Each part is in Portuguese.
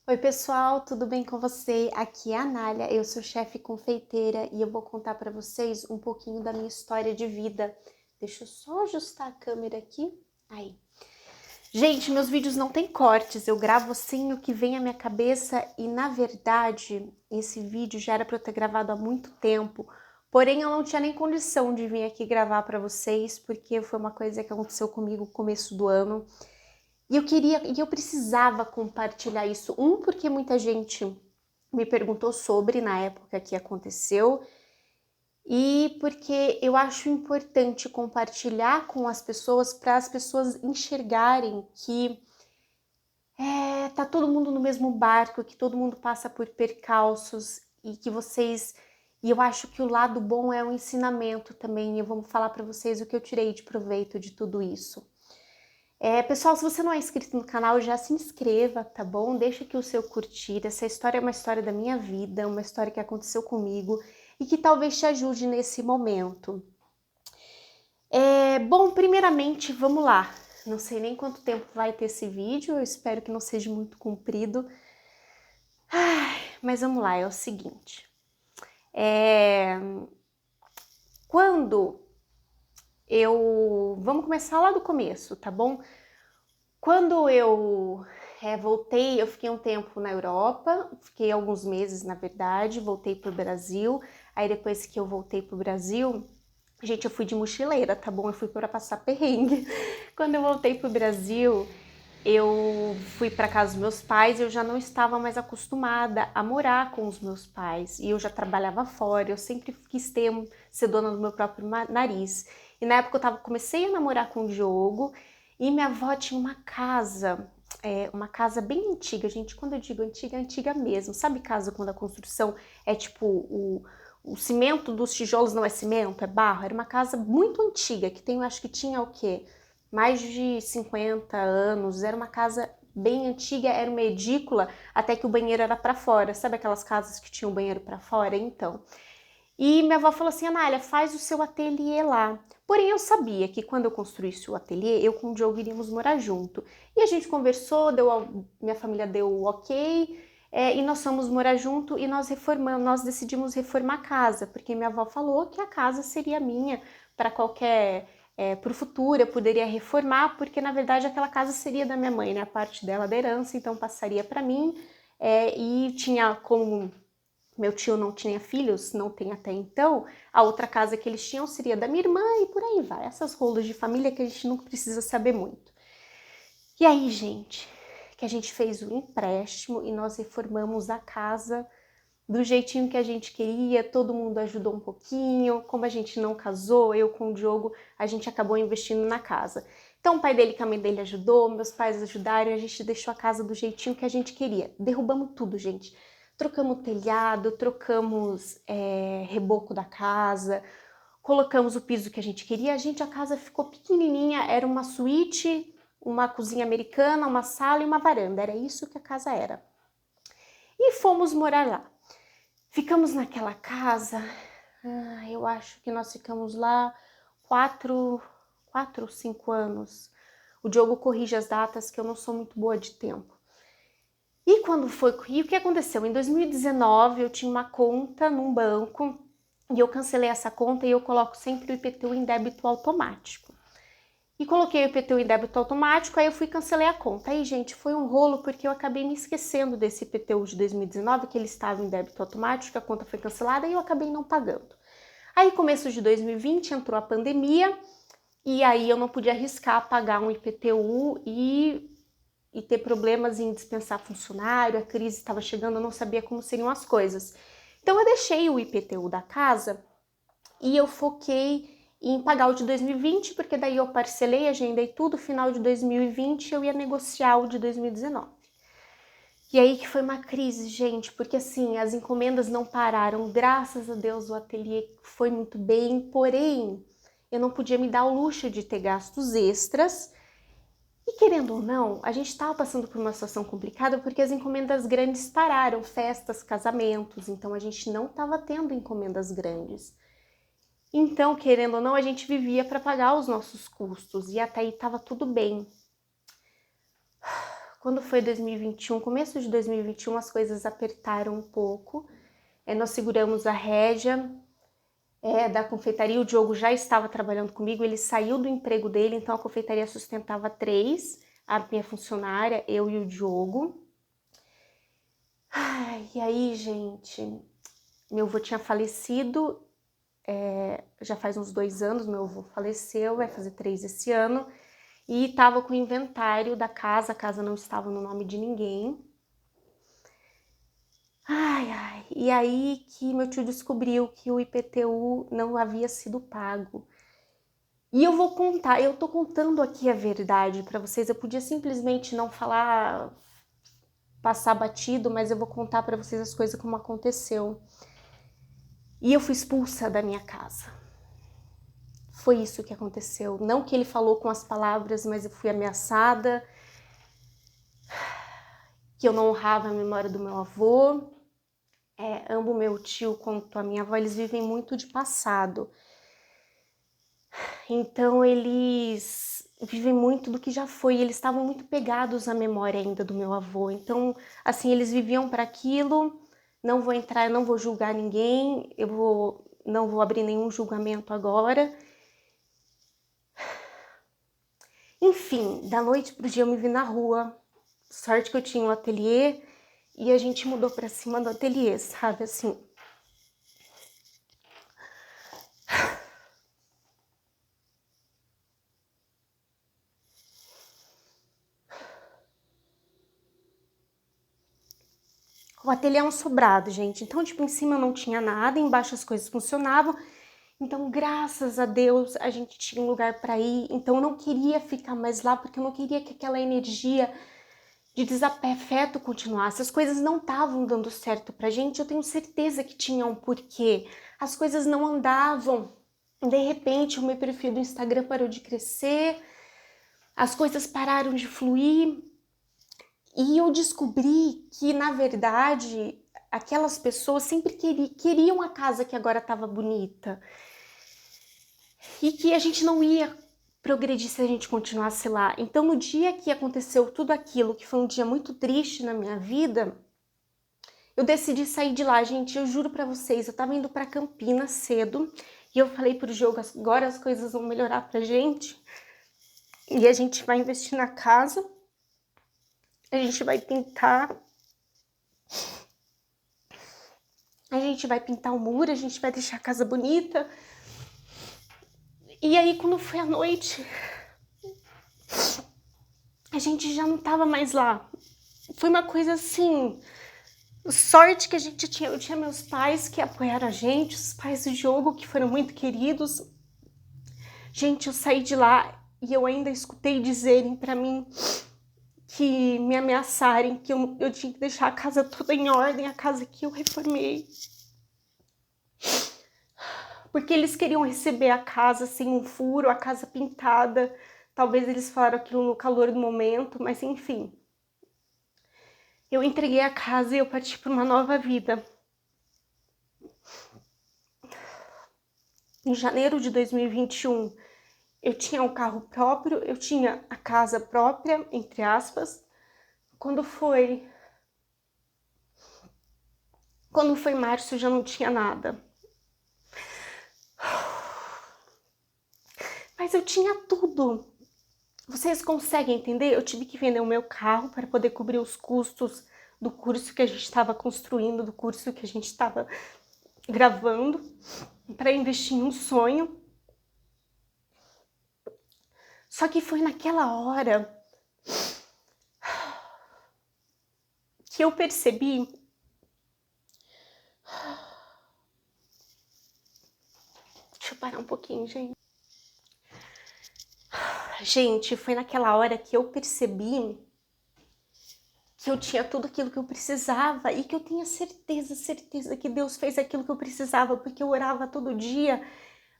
Oi pessoal, tudo bem com você? Aqui é a Nália, eu sou chefe confeiteira e eu vou contar para vocês um pouquinho da minha história de vida. Deixa eu só ajustar a câmera aqui. Aí. Gente, meus vídeos não tem cortes, eu gravo assim o que vem à minha cabeça e na verdade esse vídeo já era para eu ter gravado há muito tempo, porém eu não tinha nem condição de vir aqui gravar para vocês porque foi uma coisa que aconteceu comigo no começo do ano. E eu precisava compartilhar isso. Porque muita gente me perguntou sobre na época que aconteceu, e porque eu acho importante compartilhar com as pessoas para as pessoas enxergarem que tá todo mundo no mesmo barco, que todo mundo passa por percalços e que vocês. E eu acho que o lado bom é o ensinamento também. Eu vou falar para vocês o que eu tirei de proveito de tudo isso. Pessoal, se você não é inscrito no canal, já se inscreva, tá bom? Deixa aqui o seu curtir. Essa história é uma história da minha vida, uma história que aconteceu comigo e que talvez te ajude nesse momento. Bom, primeiramente, vamos lá. Não sei nem quanto tempo vai ter esse vídeo, eu espero que não seja muito comprido. Mas vamos lá, é o seguinte. Quando eu... Vamos começar lá do começo, tá bom? Quando eu voltei, eu fiquei um tempo na Europa, fiquei alguns meses, na verdade, voltei para o Brasil. Aí depois que eu voltei para o Brasil, gente, eu fui de mochileira, tá bom? Eu fui para passar perrengue. Quando eu voltei para o Brasil, eu fui para casa dos meus pais e eu já não estava mais acostumada a morar com os meus pais. E eu já trabalhava fora, eu sempre quis ser dona do meu próprio nariz. E na época comecei a namorar com o Diogo e minha avó tinha uma casa bem antiga, gente. Quando eu digo antiga, é antiga mesmo. Sabe casa quando a construção é tipo o cimento dos tijolos não é cimento, é barro? Era uma casa muito antiga, que tem, acho que tinha o quê? Mais de 50 anos, era uma casa bem antiga, era uma edícula, até que o banheiro era para fora. Sabe aquelas casas que tinham o banheiro para fora? Então. E minha avó falou assim, Anália, faz o seu ateliê lá. Porém, eu sabia que quando eu construísse o ateliê, eu com o Diogo iríamos morar junto. E a gente conversou, minha família deu o ok, e nós fomos morar junto e nós decidimos reformar a casa, porque minha avó falou que a casa seria minha para para o futuro, eu poderia reformar, porque na verdade aquela casa seria da minha mãe, né? A parte dela da herança, então passaria para mim, e tinha como meu tio não tinha filhos, não tem até então, a outra casa que eles tinham seria da minha irmã e por aí vai. Essas rolos de família que a gente não precisa saber muito. E aí, gente, que a gente fez o empréstimo e nós reformamos a casa do jeitinho que a gente queria, todo mundo ajudou um pouquinho. Como a gente não casou, eu com o Diogo, a gente acabou investindo na casa. Então o pai dele e a mãe dele ajudou, meus pais ajudaram e a gente deixou a casa do jeitinho que a gente queria. Derrubamos tudo, gente. Trocamos o telhado, trocamos reboco da casa, colocamos o piso que a gente queria. A casa ficou pequenininha, era uma suíte, uma cozinha americana, uma sala e uma varanda. Era isso que a casa era. E fomos morar lá. Ficamos naquela casa, eu acho que nós ficamos lá 4 ou 5 anos. O Diogo corrige as datas que eu não sou muito boa de tempo. E o que aconteceu? Em 2019 eu tinha uma conta num banco e eu cancelei essa conta e eu coloco sempre o IPTU em débito automático. E coloquei o IPTU em débito automático, aí eu fui e cancelei a conta. Aí, gente, foi um rolo porque eu acabei me esquecendo desse IPTU de 2019, que ele estava em débito automático, a conta foi cancelada e eu acabei não pagando. Aí, começo de 2020, entrou a pandemia e aí eu não podia arriscar pagar um IPTU e ter problemas em dispensar funcionário, a crise estava chegando, eu não sabia como seriam as coisas. Então eu deixei o IPTU da casa e eu foquei em pagar o de 2020, porque daí eu parcelei, agendei tudo, final de 2020 eu ia negociar o de 2019. E aí que foi uma crise, gente, porque assim, as encomendas não pararam, graças a Deus o ateliê foi muito bem, porém, eu não podia me dar o luxo de ter gastos extras. E querendo ou não, a gente estava passando por uma situação complicada porque as encomendas grandes pararam, festas, casamentos, então a gente não estava tendo encomendas grandes. Então, querendo ou não, a gente vivia para pagar os nossos custos e até aí estava tudo bem. quando foi 2021, começo de 2021, as coisas apertaram um pouco. Nós seguramos a rédea da confeitaria. O Diogo já estava trabalhando comigo, ele saiu do emprego dele, então a confeitaria sustentava 3, a minha funcionária, eu e o Diogo. E aí, gente, meu avô tinha falecido, já faz uns 2 anos, meu avô faleceu, vai fazer 3 esse ano, e estava com o inventário da casa, a casa não estava no nome de ninguém. E aí que meu tio descobriu que o IPTU não havia sido pago. E eu vou contar, eu tô contando aqui a verdade para vocês, eu podia simplesmente não falar, passar batido, mas eu vou contar para vocês as coisas como aconteceu. E eu fui expulsa da minha casa. Foi isso que aconteceu. Não que ele falou com as palavras, mas eu fui ameaçada, que eu não honrava a memória do meu avô. Ambos meu tio quanto a minha avó, eles vivem muito de passado. Então eles vivem muito do que já foi. Eles estavam muito pegados à memória ainda do meu avô. Então, assim, eles viviam para aquilo. Não vou entrar, não vou julgar ninguém. Não vou abrir nenhum julgamento agora. Enfim, da noite pro dia eu me vi na rua. Sorte que eu tinha um ateliê e a gente mudou para cima do ateliê, sabe, assim. O ateliê é um sobrado, gente. Então, tipo, em cima não tinha nada, embaixo as coisas funcionavam. Então, graças a Deus, a gente tinha um lugar para ir. Então, eu não queria ficar mais lá, porque eu não queria que aquela energia de desafeto continuasse. As coisas não estavam dando certo pra gente. Eu tenho certeza que tinha um porquê. As coisas não andavam. De repente, o meu perfil do Instagram parou de crescer. As coisas pararam de fluir. E eu descobri que, na verdade, aquelas pessoas sempre queriam a casa que agora estava bonita. E que a gente não ia progredir se a gente continuasse lá. Então, no dia que aconteceu tudo aquilo, que foi um dia muito triste na minha vida, eu decidi sair de lá, gente. Eu juro pra vocês, eu tava indo pra Campinas cedo e eu falei pro Diogo, agora as coisas vão melhorar pra gente e a gente vai investir na casa, a gente vai pintar, a gente vai pintar o muro, a gente vai deixar a casa bonita. E aí, quando foi a noite, a gente já não tava mais lá. Foi uma coisa assim, sorte que a gente tinha. Eu tinha meus pais que apoiaram a gente, os pais do Diogo, que foram muito queridos. Gente, eu saí de lá e eu ainda escutei dizerem pra mim que me ameaçarem, que eu tinha que deixar a casa toda em ordem, a casa que eu reformei. Porque eles queriam receber a casa sem um furo, a casa pintada. Talvez eles falaram aquilo no calor do momento, mas enfim. Eu entreguei a casa e eu parti para uma nova vida. Em janeiro de 2021, eu tinha um carro próprio, eu tinha a casa própria, entre aspas. Quando foi março, eu já não tinha nada. Mas eu tinha tudo. Vocês conseguem entender? Eu tive que vender o meu carro para poder cobrir os custos do curso que a gente estava construindo, do curso que a gente estava gravando, para investir em um sonho. Só que foi naquela hora que eu percebi deixa eu parar um pouquinho, gente. Gente, foi naquela hora que eu percebi que eu tinha tudo aquilo que eu precisava e que eu tinha certeza que Deus fez aquilo que eu precisava, porque eu orava todo dia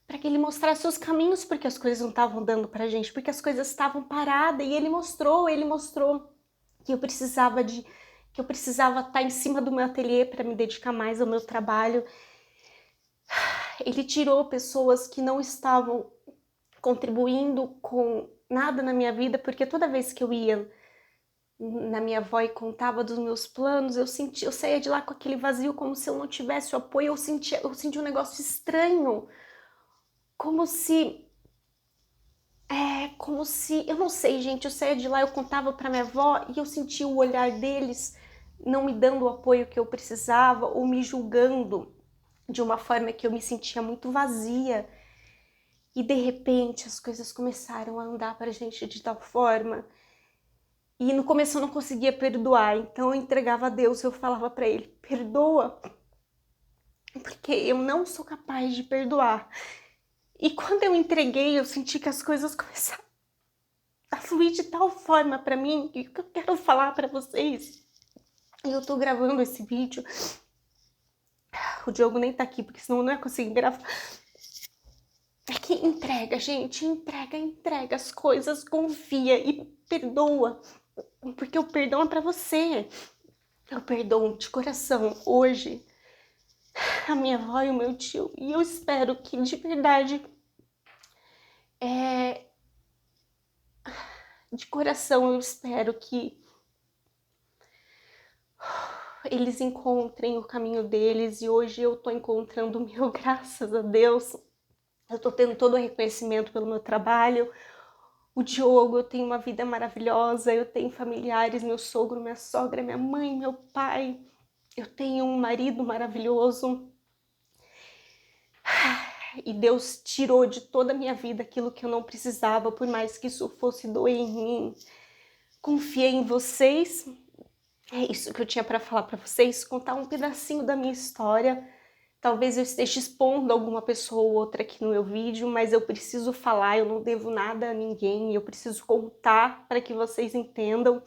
para que Ele mostrasse os caminhos, porque as coisas não estavam dando pra gente, porque as coisas estavam paradas, e Ele mostrou que eu precisava estar em cima do meu ateliê para me dedicar mais ao meu trabalho. Ele tirou pessoas que não estavam contribuindo com nada na minha vida, porque toda vez que eu ia na minha avó e contava dos meus planos, eu saía de lá com aquele vazio, como se eu não tivesse o apoio, eu sentia um negócio estranho, como se, eu não sei, gente, eu saía de lá, eu contava para minha avó e eu sentia o olhar deles não me dando o apoio que eu precisava ou me julgando de uma forma que eu me sentia muito vazia. E de repente as coisas começaram a andar pra gente de tal forma. E no começo eu não conseguia perdoar, então eu entregava a Deus, eu falava pra ele, perdoa, porque eu não sou capaz de perdoar. E quando eu entreguei, eu senti que as coisas começaram a fluir de tal forma pra mim, que o que eu quero falar pra vocês, e eu tô gravando esse vídeo, o Diogo nem tá aqui, porque senão eu não ia conseguir gravar. É que entrega, gente, entrega as coisas, confia e perdoa, porque o perdão é pra você. Eu perdoo de coração hoje a minha avó e o meu tio, e eu espero que de verdade, de coração eu espero que eles encontrem o caminho deles, e hoje eu tô encontrando o meu, graças a Deus. Eu tô tendo todo o reconhecimento pelo meu trabalho. O Diogo, eu tenho uma vida maravilhosa, eu tenho familiares, meu sogro, minha sogra, minha mãe, meu pai. Eu tenho um marido maravilhoso. E Deus tirou de toda a minha vida aquilo que eu não precisava, por mais que isso fosse doer em mim. Confiei em vocês. É isso que eu tinha para falar para vocês, contar um pedacinho da minha história. Talvez eu esteja expondo alguma pessoa ou outra aqui no meu vídeo, mas eu preciso falar, eu não devo nada a ninguém, eu preciso contar para que vocês entendam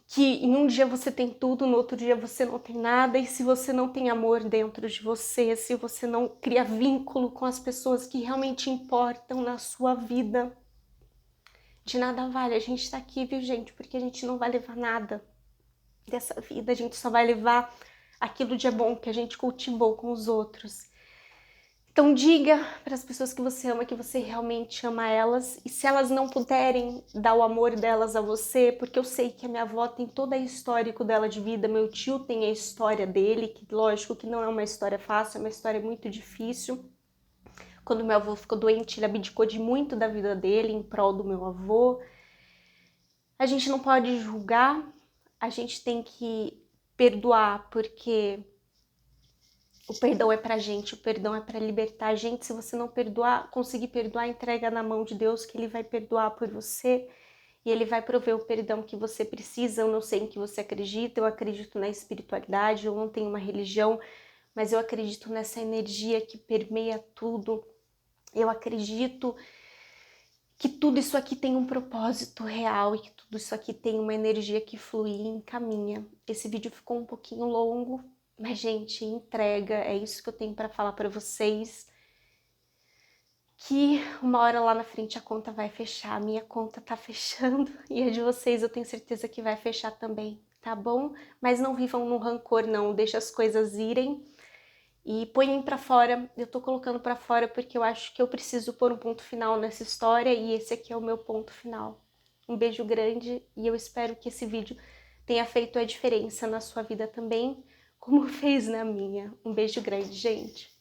que em um dia você tem tudo, no outro dia você não tem nada, e se você não tem amor dentro de você, se você não cria vínculo com as pessoas que realmente importam na sua vida, de nada vale. A gente tá aqui, viu, gente? Porque a gente não vai levar nada dessa vida, a gente só vai levar aquilo de bom que a gente cultivou com os outros. Então diga para as pessoas que você ama que você realmente ama elas, e se elas não puderem dar o amor delas a você, porque eu sei que a minha avó tem todo o histórico dela de vida, meu tio tem a história dele, que lógico que não é uma história fácil, é uma história muito difícil. Quando meu avô ficou doente, ele abdicou de muito da vida dele em prol do meu avô. A gente não pode julgar, a gente tem que perdoar, porque o perdão é pra gente, o perdão é pra libertar a gente. Se você não perdoar, conseguir perdoar, entrega na mão de Deus, que Ele vai perdoar por você e Ele vai prover o perdão que você precisa. Eu não sei em que você acredita, eu acredito na espiritualidade, eu não tenho uma religião, mas eu acredito nessa energia que permeia tudo. Eu acredito que tudo isso aqui tem um propósito real e que tudo isso aqui tem uma energia que flui e encaminha. Esse vídeo ficou um pouquinho longo, mas, gente, entrega, é isso que eu tenho para falar para vocês. Que uma hora lá na frente a conta vai fechar, a minha conta tá fechando e a de vocês eu tenho certeza que vai fechar também, tá bom? Mas não vivam no rancor não, deixa as coisas irem e ponham pra fora. Eu tô colocando pra fora porque eu acho que eu preciso pôr um ponto final nessa história e esse aqui é o meu ponto final. Um beijo grande e eu espero que esse vídeo tenha feito a diferença na sua vida também, como fez na minha. Um beijo grande, gente!